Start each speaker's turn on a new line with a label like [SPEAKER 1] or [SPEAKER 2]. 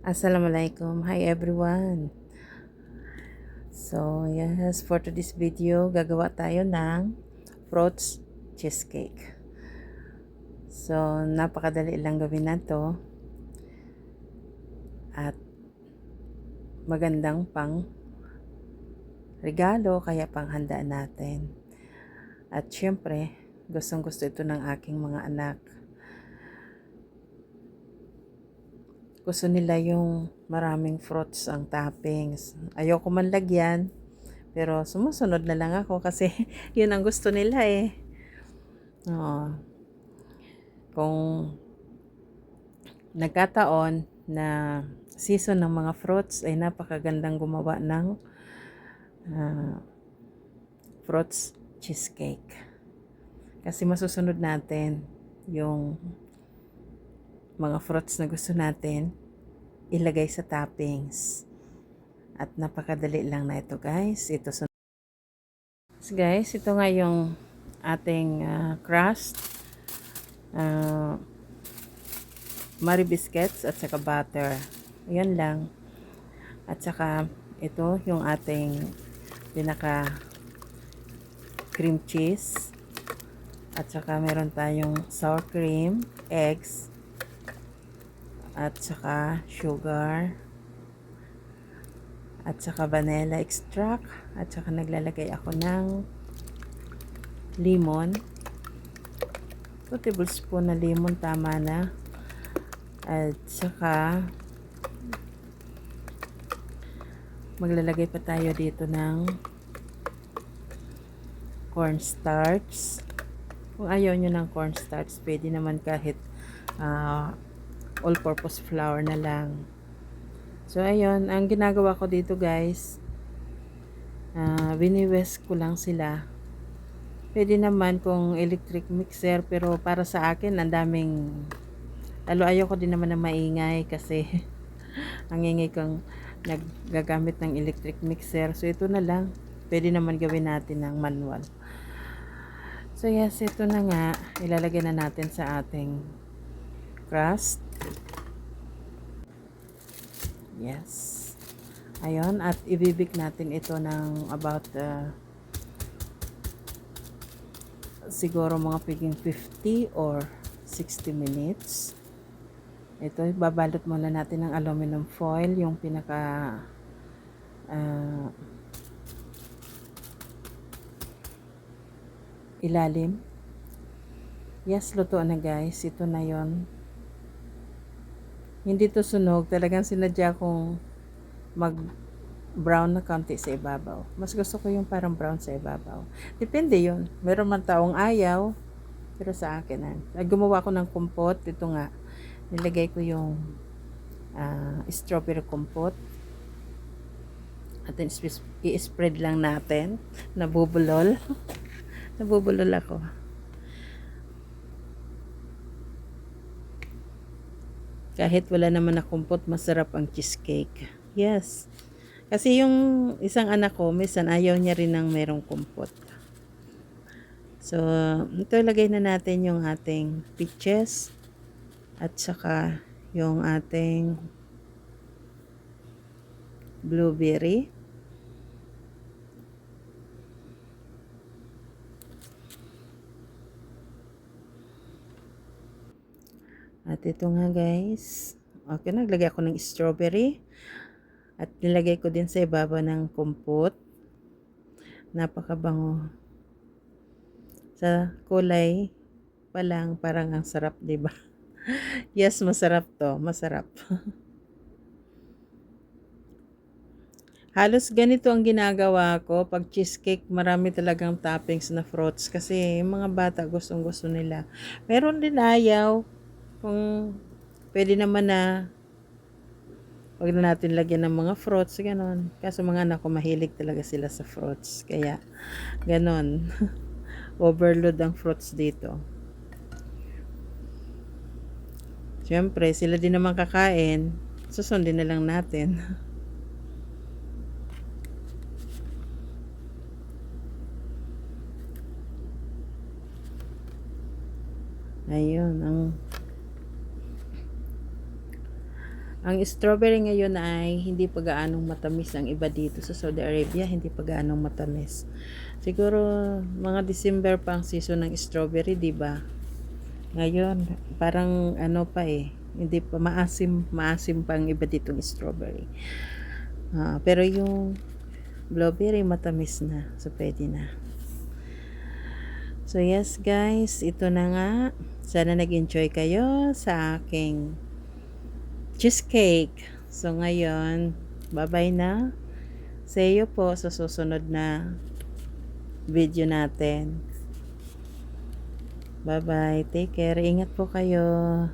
[SPEAKER 1] Assalamualaikum. Hi everyone. So, yes, for today's video, gagawa tayo ng fruits cheesecake. So, napakadali lang gawin na to at magandang pang regalo kaya pang handa natin. At syempre, gustong gusto ito ng aking mga anak. Gusto nila yung maraming fruits ang toppings. Ayoko man lagyan, pero sumusunod na lang ako kasi yun ang gusto nila eh. Oo. Kung nagkataon na season ng mga fruits ay napakagandang gumawa ng uh, fruits cheesecake. Kasi masusunod natin yung mga fruits na gusto natin ilagay sa toppings. At napakadali lang na ito guys. Guys, ito nga yung ating crust. Marie biscuits at saka butter. Yan lang. At saka ito yung ating pinaka cream cheese. At saka meron tayong sour cream, eggs, at saka sugar, at saka vanilla extract, at saka naglalagay ako ng lemon. 2 tablespoon na lemon, tama na. At saka maglalagay pa tayo dito ng cornstarch. Kung ayaw nyo ng cornstarch, pwede naman kahit all-purpose flour na lang. So, ayun. Ang ginagawa ko dito, guys, biniwes ko lang sila. Pwede naman kung electric mixer, pero para sa akin, ang daming, lalo ayoko din naman na maingay kasi ang ingay kong naggagamit ng electric mixer. So, ito na lang. Pwede naman gawin natin ng manual. So, yes, ito na nga. Ilalagay na natin sa ating crust. Yes. Ayun, at ibibig natin ito ng about siguro mga piging 50 or 60 minutes. Ito, babalot muna natin ng aluminum foil, yung pinaka ilalim. Yes, luto na guys. Ito na yon. Hindi to sunog. Talagang sinadya kong mag brown na konti sa ibabaw. Mas gusto ko yung parang brown sa ibabaw. Depende yun. Meron man taong ayaw. Pero sa akin, gumawa ko ng kompot. Ito nga. Nilagay ko yung strawberry kompot. At then i-spread lang natin. Nabubulol. Nabubulol ako. Kahit wala naman na kompot, masarap ang cheesecake. Yes. Kasi yung isang anak ko, minsan ayaw niya rin ng merong kompot. So, ito lagay na natin yung ating peaches at saka yung ating blueberry. At ito nga guys. Okay, naglagay ako ng strawberry. At nilagay ko din sa ibabaw ng kompot. Napakabango. Sa kulay pa lang, parang ang sarap, diba? Yes, masarap to. Masarap. Halos ganito ang ginagawa ko. Pag cheesecake, marami talagang toppings na fruits. Kasi yung mga bata gustong gusto nila. Meron din ayaw. Kung pwede naman na wag na natin lagyan ng mga fruits, ganon. Kaso mga anak ko mahilig talaga sila sa fruits. Kaya, ganon. Overload ang fruits dito. Siyempre, sila din naman kakain. Susundin na lang natin. Ayun, ang Ang strawberry ngayon ay hindi pa gaanong matamis. Ang iba dito sa Saudi Arabia, hindi pa gaanong matamis. Siguro mga December pa ang season ng strawberry, 'di ba? Ngayon, parang ano pa eh, hindi pa maasim pa ang iba ditong strawberry. Pero yung blueberry matamis na, so pwede na. So yes guys, ito na nga. Sana nag-enjoy kayo sa aking cheesecake. So ngayon, bye-bye na. See you po sa susunod na video natin. Bye-bye. Take care. Ingat po kayo.